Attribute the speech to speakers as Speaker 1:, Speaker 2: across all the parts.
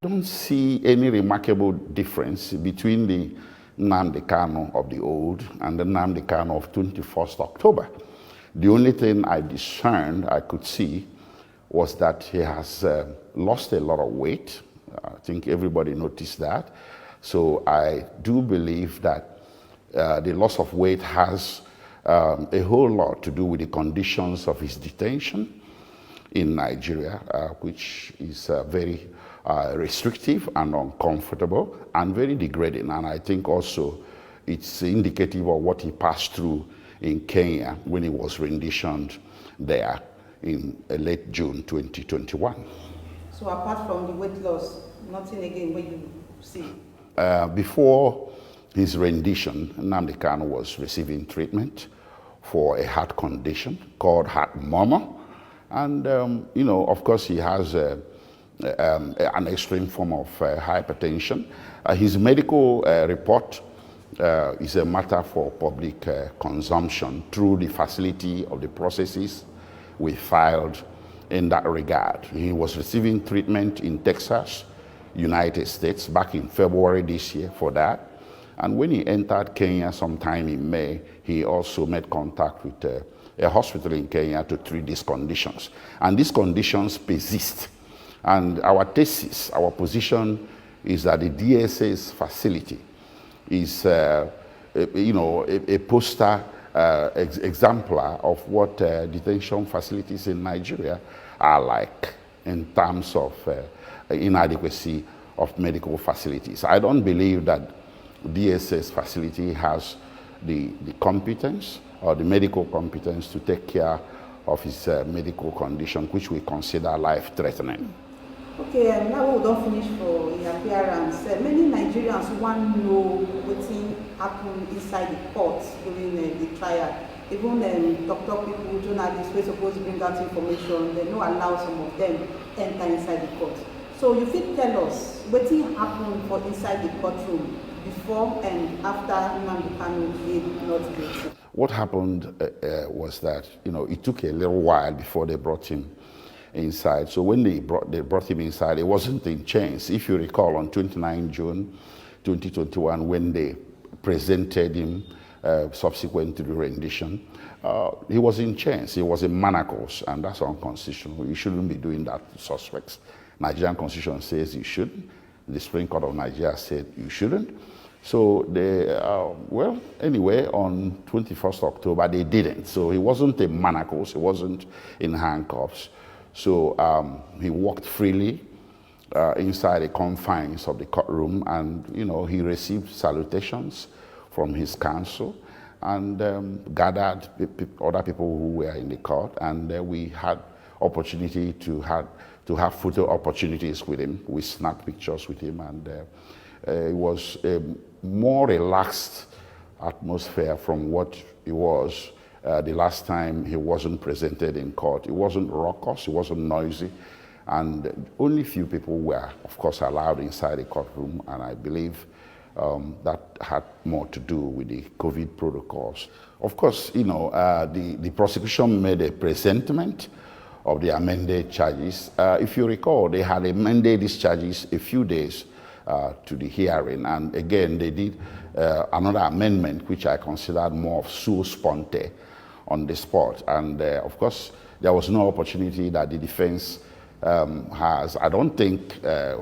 Speaker 1: don't see any remarkable difference between the Nnamdi Kalu of the old and the Nnamdi Kalu of 21st October. The only thing I discerned, I could see, was that he has lost a lot of weight. I think everybody noticed that. So I do believe that the loss of weight has a whole lot to do with the conditions of his detention in Nigeria, which is very restrictive and uncomfortable and very degrading. And I think also it's indicative of what he passed through in Kenya when he was renditioned there in late June 2021.
Speaker 2: So apart from the weight loss, nothing again what you see?
Speaker 1: Before his rendition, Nnamdi Kalu was receiving treatment for a heart condition called heart murmur. And, you know, of course, he has an extreme form of hypertension. His medical report is a matter for public consumption through the facility of the processes we filed in that regard. He was receiving treatment in Texas, United States, back in February this year for that. And when he entered Kenya sometime in May, he also made contact with a hospital in Kenya to treat these conditions. And these conditions persist. And our thesis, our position is that the DSA's facility is, you know, a poster exemplar of what detention facilities in Nigeria are like in terms of inadequacy of medical facilities. I don't believe that DSA's facility has the competence or the medical competence to take care of his medical condition, which we consider life-threatening.
Speaker 2: Okay, now we don't finish for the appearance. Many Nigerians want to know what happened inside the court during the trial. Even doctor people, journalists, we're supposed to bring out information, they don't allow some of them enter inside the court. So you fit tell us what happened for inside the courtroom before and after Nnamdi Kalu pleaded not guilty?
Speaker 1: What happened was that, you know, it took a little while before they brought him inside. So when they brought him inside, it wasn't in chains. If you recall, on 29 June 2021, when they presented him subsequent to the rendition, he was in chains. He was in manacles, and that's unconstitutional. You shouldn't be doing that to suspects. Nigerian Constitution says you shouldn't. The Supreme Court of Nigeria said you shouldn't. So they, well, anyway, on 21st October, they didn't. So he wasn't in manacles, he wasn't in handcuffs. So he walked freely inside the confines of the courtroom, and, you know, he received salutations from his counsel and gathered other people who were in the court, and we had opportunity to have photo opportunities with him. We snapped pictures with him, and it was a more relaxed atmosphere from what it was the last time he wasn't presented in court. It wasn't raucous, it wasn't noisy, and only few people were, of course, allowed inside the courtroom, and I believe that had more to do with the COVID protocols. Of course, you know, the prosecution made a presentment of the amended charges. If you recall, they had amended these charges a few days to the hearing, and again, they did another amendment, which I considered more of sua sponte on the spot. And of course, there was no opportunity that the defense has. I don't think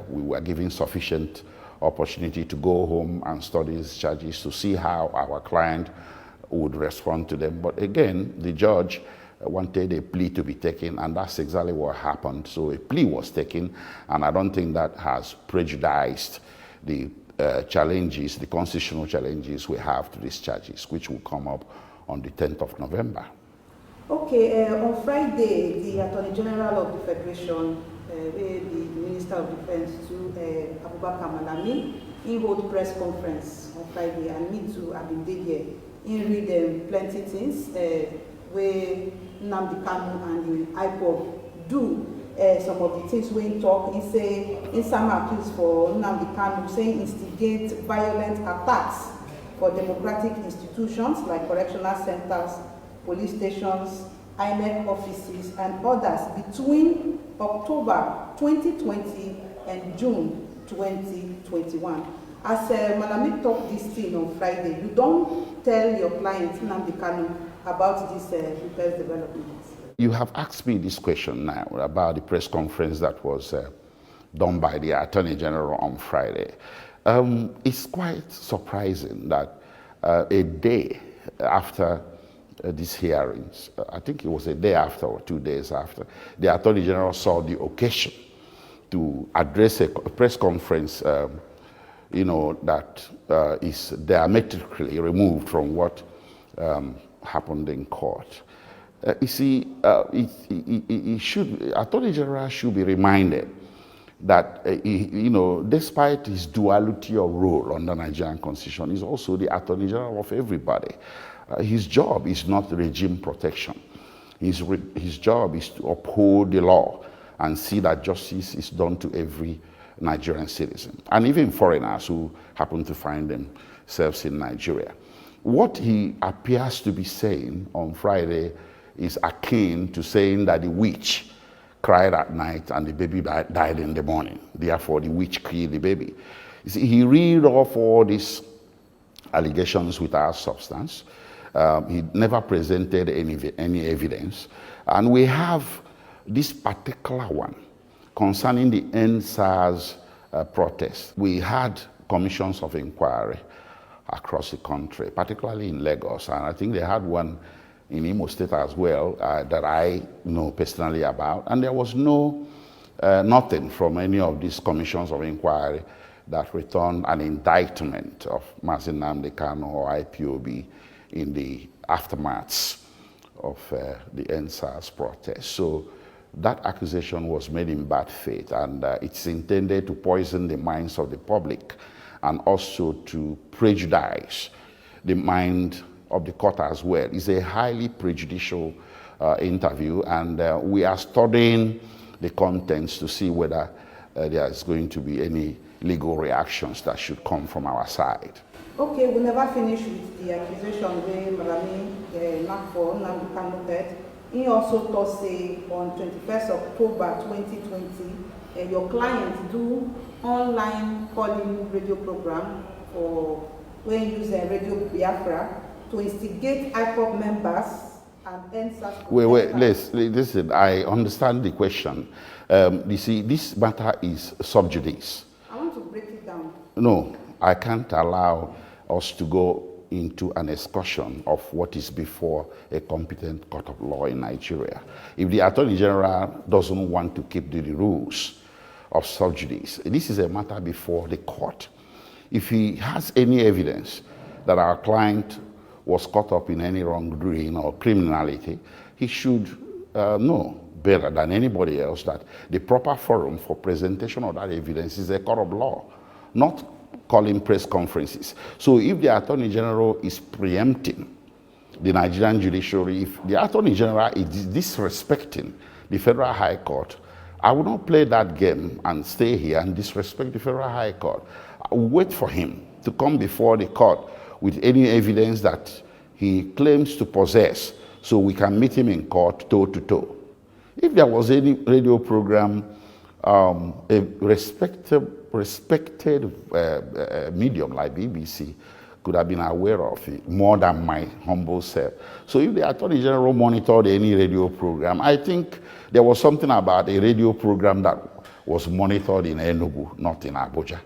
Speaker 1: we were given sufficient opportunity to go home and study these charges to see how our client would respond to them. But again, the judge wanted a plea to be taken, and that's exactly what happened. So a plea was taken, and I don't think that has prejudiced the challenges, the constitutional challenges we have to these charges, which will come up on the 10th of November.
Speaker 2: Okay, on Friday, the Attorney General of the Federation, the Minister of Defense, to Abubakar Malami, he hold press conference on Friday, and me too, I've been there here. He read plenty things where Nnamdi Kalu and the IPOB do. Some of the things we talk, he say, in some accused for Nnamdi Kalu, saying instigate violent attacks for democratic institutions like correctional centers, police stations, INEC offices, and others between October 2020 and June 2021. As Malami talked this thing on Friday, you don't tell your client, Nnamdi Kalu, about this request development.
Speaker 1: You have asked me this question now about the press conference that was done by the Attorney General on Friday. It's quite surprising that a day after these hearings, I think it was a day after or 2 days after, the Attorney General saw the occasion to address a press conference, that is diametrically removed from what happened in court. You see, Attorney General should be reminded that, despite his duality of role under Nigerian Constitution, he's also the Attorney General of everybody. His job is not regime protection. His job is to uphold the law and see that justice is done to every Nigerian citizen, and even foreigners who happen to find themselves in Nigeria. What he appears to be saying on Friday is akin to saying that the witch cried at night and the baby died in the morning. Therefore, the witch killed the baby. You see, he read off all these allegations without substance. He never presented any evidence. And we have this particular one concerning the NSAS protest. We had commissions of inquiry across the country, particularly in Lagos, and I think they had one in Imo State as well that I know personally about, and there was nothing from any of these commissions of inquiry that returned an indictment of Mazi Nnamdi Kalu or IPOB in the aftermaths of the NSAS protest. So that accusation was made in bad faith, and it's intended to poison the minds of the public and also to prejudice the mind of the court as well. It's a highly prejudicial interview, and we are studying the contents to see whether there is going to be any legal reactions that should come from our side.
Speaker 2: Okay, we never finish with the accusation where Malami Nnamdi Kalu. He also thought, say, on 21st October 2020, your client do online calling radio program for when using Radio Biafra to instigate IPOB members and NSAS.
Speaker 1: Wait, listen, I understand the question. You see, this matter is sub judice.
Speaker 2: I want to break it down.
Speaker 1: No, I can't allow us to go into an excursion of what is before a competent court of law in Nigeria. If the Attorney General doesn't want to keep the rules of sub judice, this is a matter before the court. If he has any evidence that our client was caught up in any wrongdoing or criminality, he should know better than anybody else that the proper forum for presentation of that evidence is a court of law, not calling press conferences. So if the Attorney General is preempting the Nigerian judiciary, if the Attorney General is disrespecting the Federal High Court, I will not play that game and stay here and disrespect the Federal High Court. I will wait for him to come before the court with any evidence that he claims to possess, so we can meet him in court toe to toe. If there was any radio program, a respected medium like BBC could have been aware of it more than my humble self. So if the Attorney General monitored any radio program, I think there was something about a radio program that was monitored in Enugu, not in Abuja.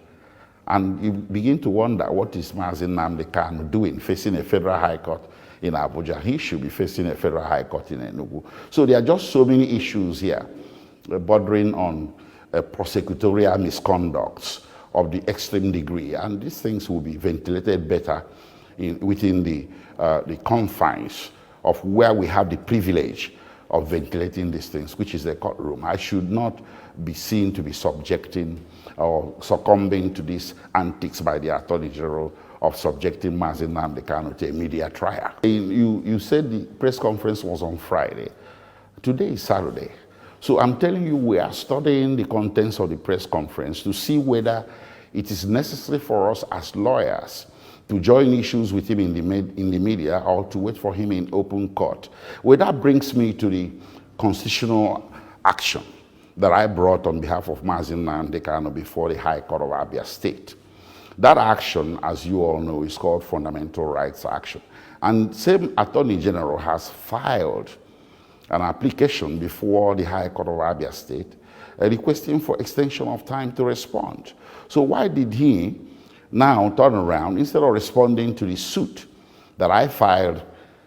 Speaker 1: And you begin to wonder, what is Mazi Nnamdi Kalu doing, facing a Federal High Court in Abuja? He should be facing a Federal High Court in Enugu. So there are just so many issues here bordering on prosecutorial misconducts of the extreme degree, and these things will be ventilated better within the confines of where we have the privilege of ventilating these things, which is the courtroom. I should not be seen to be subjecting or succumbing to these antics by the Attorney General of subjecting Mazi Nnamdi Kalu to a media trial. You said the press conference was on Friday. Today is Saturday. So I'm telling you, we are studying the contents of the press conference to see whether it is necessary for us as lawyers to join issues with him in the media or to wait for him in open court. Well, that brings me to the constitutional action that I brought on behalf of Mazi Nnamdi Kalu before the High Court of Abia State. That action, as you all know, is called Fundamental Rights Action. And same Attorney General has filed an application before the High Court of Abia State requesting for extension of time to respond. So why did he now turn around, instead of responding to the suit that I filed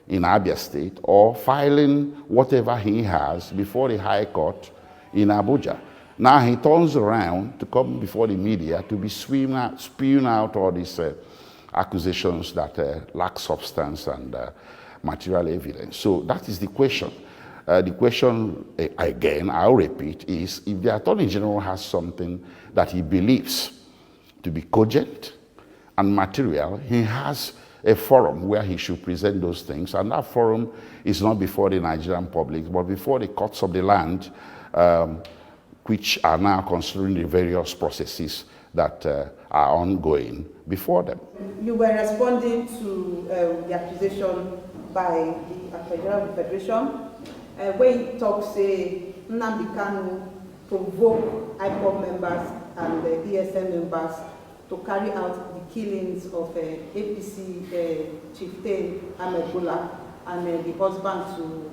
Speaker 1: in Abia State or filing whatever he has before the High Court in Abuja? Now he turns around to come before the media to be spewing out all these accusations that lack substance and material evidence. So that is the question. The question, again, I'll repeat, is if the Attorney General has something that he believes to be cogent and material, he has a forum where he should present those things, and that forum is not before the Nigerian public, but before the courts of the land, which are now considering the various processes that are ongoing before them.
Speaker 2: You were responding to the accusation by the Attorney General of the Federation, where he talks, say, Nnamdi Kalu provoke IPOB members and ESM members to carry out the killings of APC chieftain Ahmed Bola and the husband to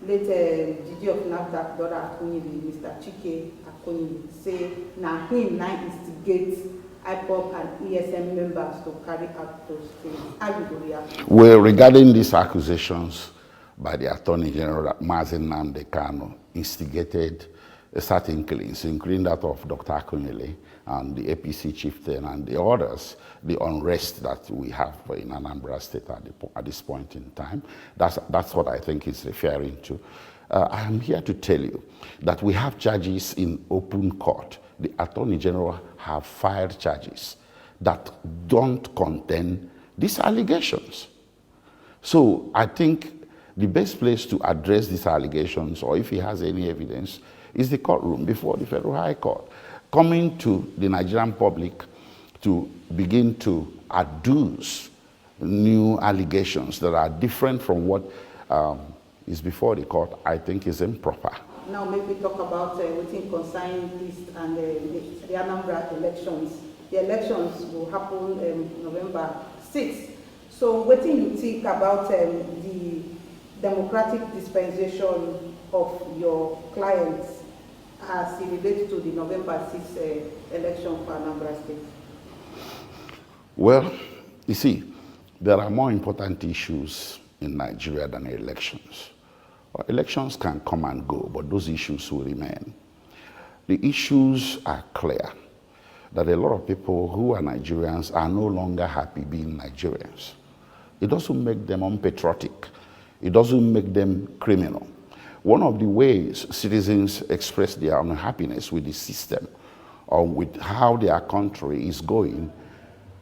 Speaker 2: late Gigi of NAFDAC, daughter Akunyili, Mr. Chike Akunyili, say now him now instigate IPOB and ESM members to carry out those things. How do you react?
Speaker 1: Well, regarding these accusations by the Attorney General that Mazi Nnamdi Kalu instigated certain killings, including that of Dr. Akunyili and the APC chieftain and the others, the unrest that we have in Anambra State at this point in time. That's what I think he's referring to. I am here to tell you that we have charges in open court. The Attorney General have filed charges that don't contain these allegations. So I think the best place to address these allegations, or if he has any evidence, is the courtroom before the Federal High Court. Coming to the Nigerian public to begin to adduce new allegations that are different from what is before the court, I think is improper.
Speaker 2: Now maybe talk about what concerning this and the Anambra elections. The elections will happen November 6th. So what do you think about the democratic dispensation of your clients as it relates to the November 6th election for Anambra State?
Speaker 1: Well, you see, there are more important issues in Nigeria than elections. Elections can come and go, but those issues will remain. The issues are clear, that a lot of people who are Nigerians are no longer happy being Nigerians. It doesn't make them unpatriotic. It doesn't make them criminal. One of the ways citizens express their unhappiness with the system or with how their country is going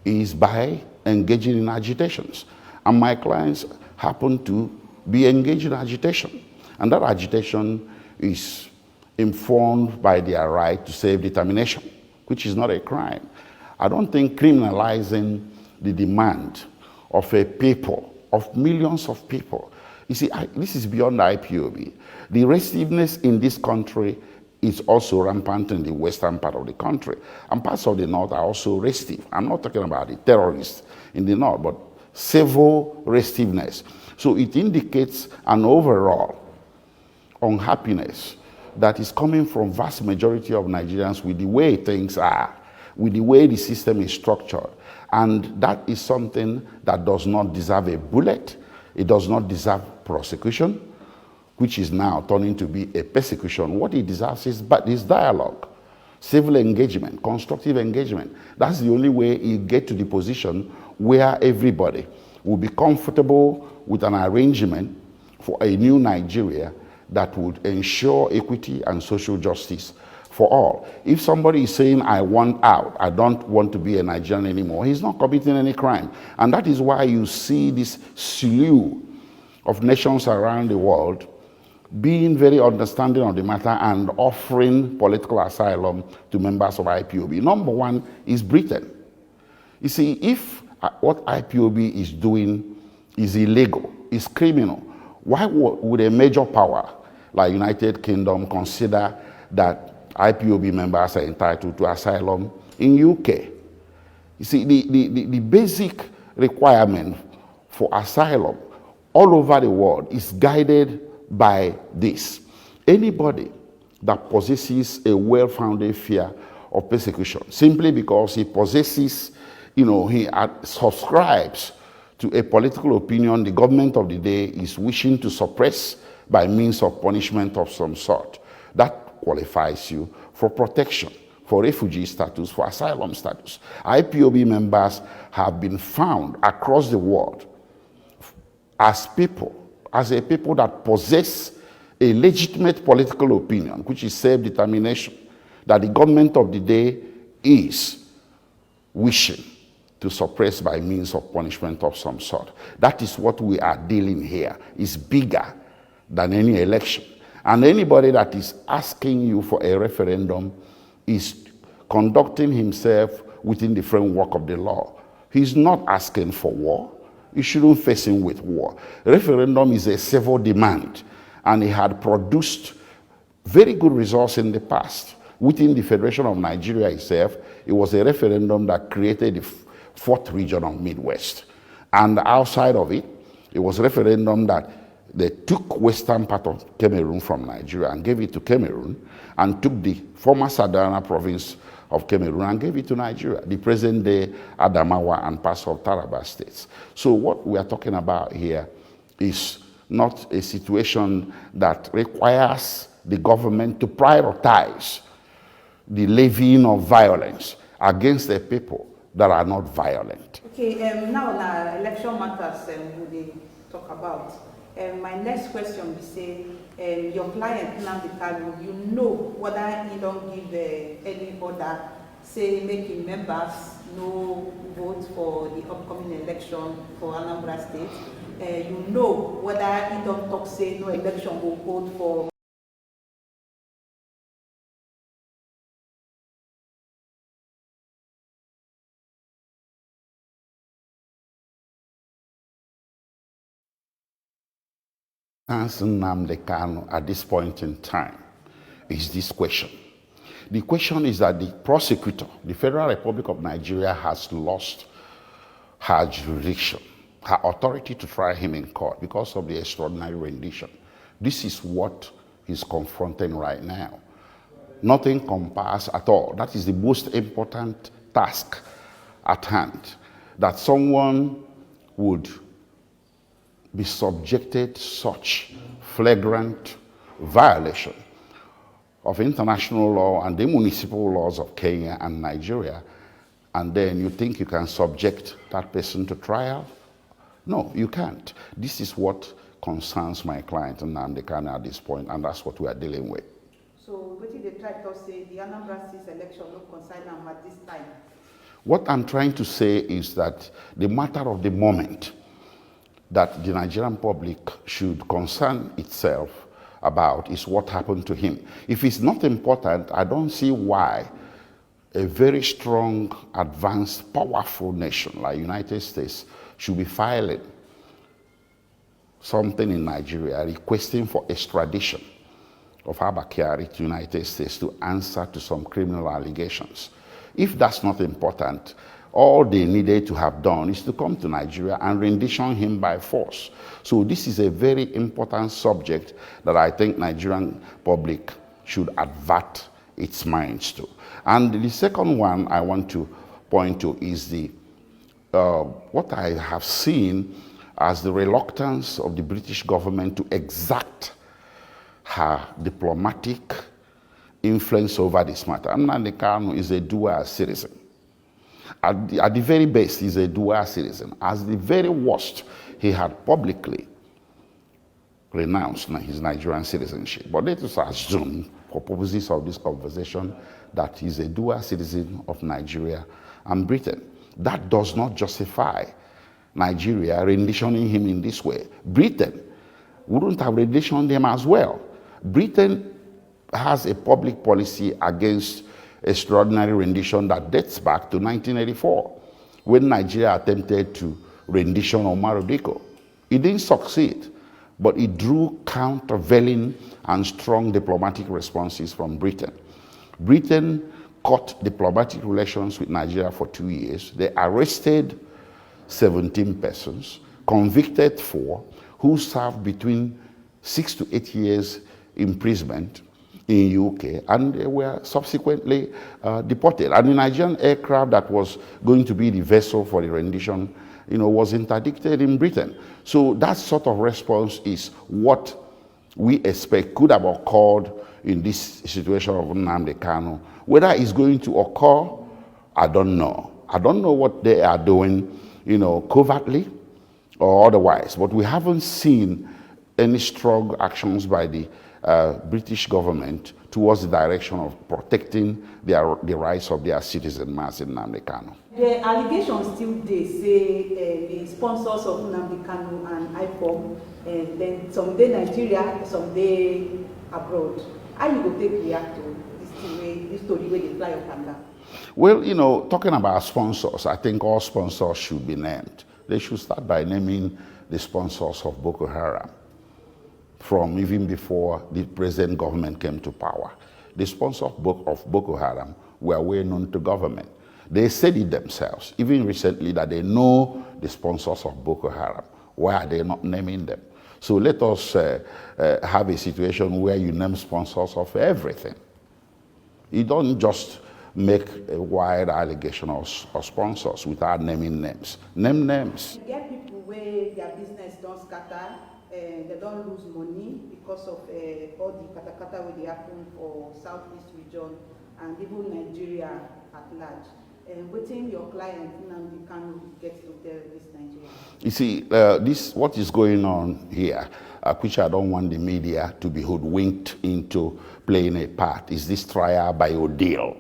Speaker 1: is by engaging in agitations. And my clients happen to be engaged in agitation. And that agitation is informed by their right to self-determination, which is not a crime. I don't think criminalizing the demand of a people, of millions of people. You see, this is beyond IPOB. The restiveness in this country is also rampant in the western part of the country. And parts of the north are also restive. I'm not talking about the terrorists in the north, but civil restiveness. So it indicates an overall unhappiness that is coming from vast majority of Nigerians with the way things are, with the way the system is structured. And that is something that does not deserve a bullet. It does not deserve prosecution, which is now turning to be a persecution. What it deserves is dialogue, civil engagement, constructive engagement. That's the only way you get to the position where everybody will be comfortable with an arrangement for a new Nigeria that would ensure equity and social justice for all. If somebody is saying, I want out, I don't want to be a Nigerian anymore, he's not committing any crime. And that is why you see this slew of nations around the world being very understanding of the matter and offering political asylum to members of IPOB. Number one is Britain. You see, if what IPOB is doing is illegal, is criminal, why would a major power like United Kingdom consider that IPOB members are entitled to asylum in UK? You see, the basic requirement for asylum all over the world is guided by this. Anybody that possesses a well-founded fear of persecution simply because he possesses, he subscribes to a political opinion the government of the day is wishing to suppress by means of punishment of some sort, that qualifies you for protection, for refugee status, for asylum status. IPOB members have been found across the world as a people that possess a legitimate political opinion, which is self-determination, that the government of the day is wishing to suppress by means of punishment of some sort. That is what we are dealing here. It's bigger than any election. And anybody that is asking you for a referendum is conducting himself within the framework of the law. He's not asking for war. You shouldn't face him with war. Referendum is a civil demand, and it had produced very good results in the past. Within the Federation of Nigeria itself, it was a referendum that created the fourth region of Midwest. And outside of it, it was a referendum that they took western part of Cameroon from Nigeria and gave it to Cameroon, and took the former Sadana province of Cameroon and gave it to Nigeria, the present-day Adamawa and parts of Taraba states. So what we are talking about here is not a situation that requires the government to prioritize the levying of violence against the people that are not violent.
Speaker 2: Okay, now election matters we talk about. My next question will say, your client Nnamdi Kalu, you know whether he don't give any order, say making members no vote for the upcoming election for Anambra State. You know whether he don't talk say no election will hold for
Speaker 1: Mazi Nnamdi Kalu at this point in time is this question. The question is that the prosecutor, the Federal Republic of Nigeria, has lost her jurisdiction, her authority to try him in court because of the extraordinary rendition. This is what he's confronting right now. Nothing compares at all. That is the most important task at hand, that someone would be subjected to such flagrant violation of international law and the municipal laws of Kenya and Nigeria, and then you think you can subject that person to trial? No, you can't. This is what concerns my client Nnamdi Kalu at this point, and that's what we are dealing with.
Speaker 2: So what did they try to say the Anambra State election no concern them at this time?
Speaker 1: What I'm trying to say is that the matter of the moment that the Nigerian public should concern itself about is what happened to him. If it's not important, I don't see why a very strong, advanced, powerful nation like United States should be filing something in Nigeria requesting for extradition of Abba Kyari to United States to answer to some criminal allegations. If that's not important, all they needed to have done is to come to Nigeria and rendition him by force. So this is a very important subject that I think Nigerian public should avert its minds to. And the second one I want to point to is the what I have seen as the reluctance of the British government to exert her diplomatic influence over this matter. Nnamdi Kalu is a dual citizen. At the very best, he's a dual citizen. As the very worst, he had publicly renounced his Nigerian citizenship. But let us assume, for purposes of this conversation, that he's a dual citizen of Nigeria and Britain. That does not justify Nigeria renditioning him in this way. Britain wouldn't have renditioned him as well. Britain has a public policy against extraordinary rendition that dates back to 1984, when Nigeria attempted to rendition of Marudiko. It didn't succeed, but it drew countervailing and strong diplomatic responses from Britain. Britain cut diplomatic relations with Nigeria for 2 years. They arrested 17 persons, convicted 4, who served between 6 to 8 years imprisonment in UK, and they were subsequently deported. And the Nigerian aircraft that was going to be the vessel for the rendition, was interdicted in Britain. So that sort of response is what we expect could have occurred in this situation of Nnamdi Kalu. Whether it's going to occur, I don't know. I don't know what they are doing, covertly or otherwise, but we haven't seen any strong actions by the British government towards the direction of protecting the rights of their citizen, Mazi Nnamdi Kalu.
Speaker 2: The allegations still they say the sponsors of Nnamdi Kalu and IPOB, then some day Nigeria, some day abroad. How you go take react to this story where they fly up and down?
Speaker 1: Well, talking about sponsors, I think all sponsors should be named. They should start by naming the sponsors of Boko Haram from even before the present government came to power. The sponsors of Boko Haram were well known to government. They said it themselves, even recently, that they know the sponsors of Boko Haram. Why are they not naming them? So let us have a situation where you name sponsors of everything. You don't just make a wide allegation of sponsors without naming names. Name names.
Speaker 2: You get people where their business don't scatter, they don't lose money because of all the katakata where they happen for Southeast region and even Nigeria at large. Waiting your client Nnamdi Kalu gets to tell this Nigeria. You
Speaker 1: see, what is going on here, which I don't want the media to be hoodwinked into playing a part, is this trial by ordeal.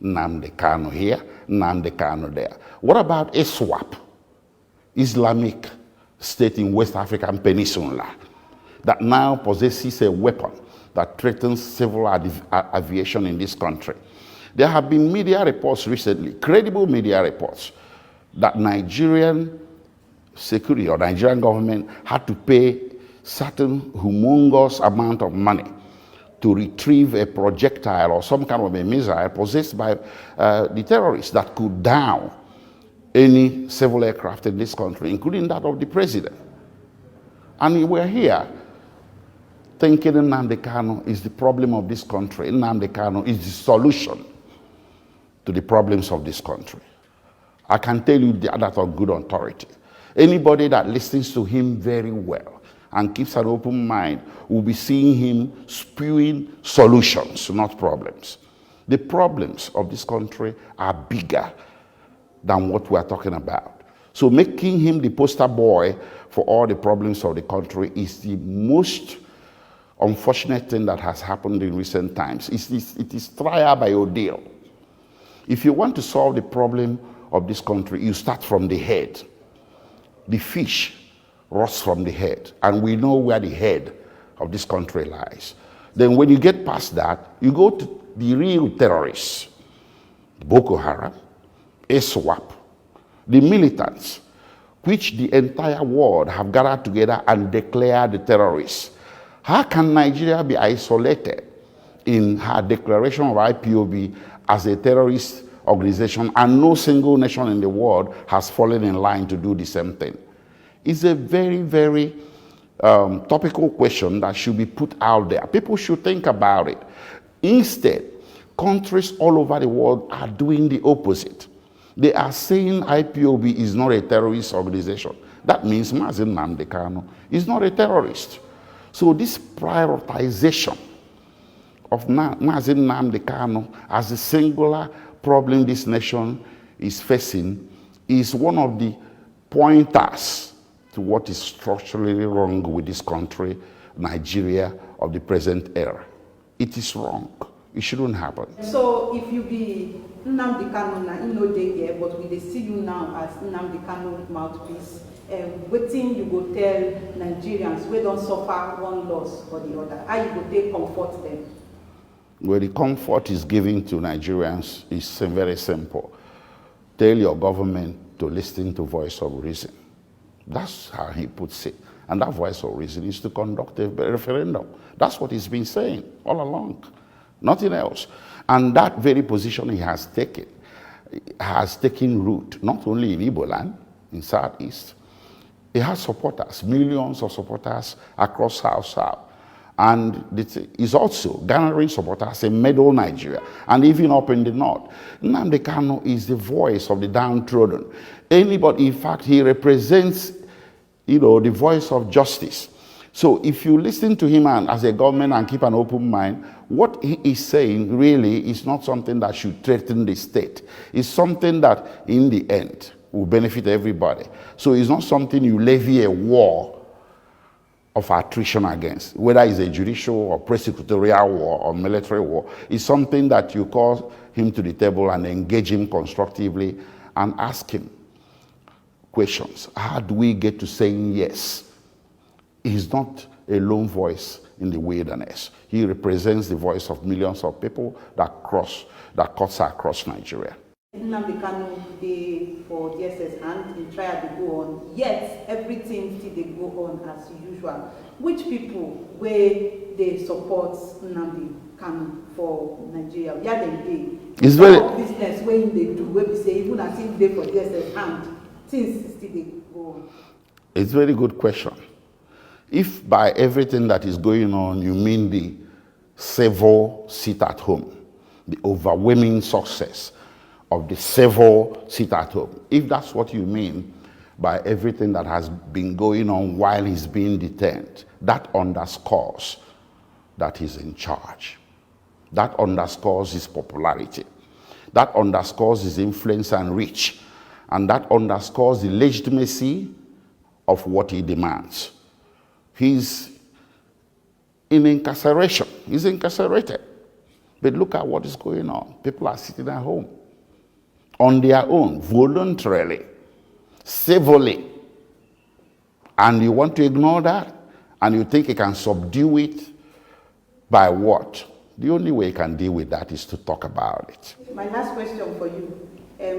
Speaker 1: Nnamdi Kalu here, Nnamdi Kalu there. What about ISWAP, Islamic State in West African Peninsula, that now possesses a weapon that threatens civil aviation in this country? There have been media reports recently, credible media reports, that Nigerian security or Nigerian government had to pay certain humongous amount of money to retrieve a projectile or some kind of a missile possessed by the terrorists that could down any civil aircraft in this country, including that of the president. And we're here thinking Nnamdi Kalu is the problem of this country. Nnamdi Kalu is the solution to the problems of this country. I can tell you that on good authority. Anybody that listens to him very well and keeps an open mind will be seeing him spewing solutions, not problems. The problems of this country are bigger than what we're talking about. So making him the poster boy for all the problems of the country is the most unfortunate thing that has happened in recent times. It is trial by ordeal. If you want to solve the problem of this country, you start from the head. The fish rots from the head, and we know where the head of this country lies. Then when you get past that, you go to the real terrorists, Boko Haram, ISWAP, the militants, which the entire world have gathered together and declared the terrorists. How can Nigeria be isolated in her declaration of IPOB as a terrorist organization and no single nation in the world has fallen in line to do the same thing? It's a very, very topical question that should be put out there. People should think about it. Instead, countries all over the world are doing the opposite. They are saying IPOB is not a terrorist organization. That means Mazi Nnamdi Kalu is not a terrorist. So this prioritization of Mazi Nnamdi Kalu as a singular problem this nation is facing is one of the pointers to what is structurally wrong with this country, Nigeria, of the present era. It is wrong. It shouldn't happen.
Speaker 2: So if you be Nnamdi Kalu now, you know they here, but we see you now as Nnamdi Kalu mouthpiece. Waiting you go tell Nigerians we don't suffer one loss or the other. How you go take comfort them?
Speaker 1: Well, the comfort is given to Nigerians is very simple. Tell your government to listen to voice of reason. That's how he puts it. And that voice of reason is to conduct a referendum. That's what he's been saying all along. Nothing else. And that very position he has taken root, not only in Igbo land, in Southeast. It has supporters, millions of supporters across South. And it's also garnering supporters in middle Nigeria and even up in the north. Nnamdi Kalu is the voice of the downtrodden. Anybody, in fact, he represents, the voice of justice. So if you listen to him and as a government and keep an open mind, what he is saying really is not something that should threaten the state. It's something that, in the end, will benefit everybody. So it's not something you levy a war of attrition against, whether it's a judicial or prosecutorial war or military war. It's something that you call him to the table and engage him constructively and ask him questions. How do we get to saying yes? He's not a lone voice in the wilderness. He represents the voice of millions of people that cuts across Nigeria.
Speaker 2: Nnamdi Kalu dey for DSS hand in trial dey go on, yet everything still dey go on as usual. Which people wey dey support Nnamdi Kalu for Nigeria, where dem dey?
Speaker 1: It's very
Speaker 2: business wey im dey do, wey be say even as im dey for DSS hand, things still dey go on.
Speaker 1: It's a very good question. If by everything that is going on you mean the civil sit at home, the overwhelming success of the civil sit at home, if that's what you mean by everything that has been going on while he's being detained, that underscores that he's in charge. That underscores his popularity. That underscores his influence and reach. And that underscores the legitimacy of what he demands. He's in incarceration. He's incarcerated. But look at what is going on. People are sitting at home on their own, voluntarily, civilly. And you want to ignore that? And you think you can subdue it by what? The only way you can deal with that is to talk about it.
Speaker 2: My last question for you.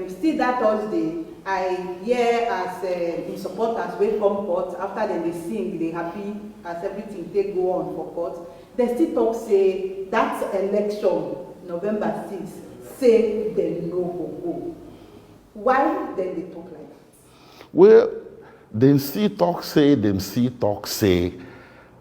Speaker 2: Still that Thursday, I hear as the supporters wey come court, after them they sing, they happy as everything they go on for court. They still talk say that election, November 6th, say they no go. Why then they talk like that?
Speaker 1: Well, them still talk say,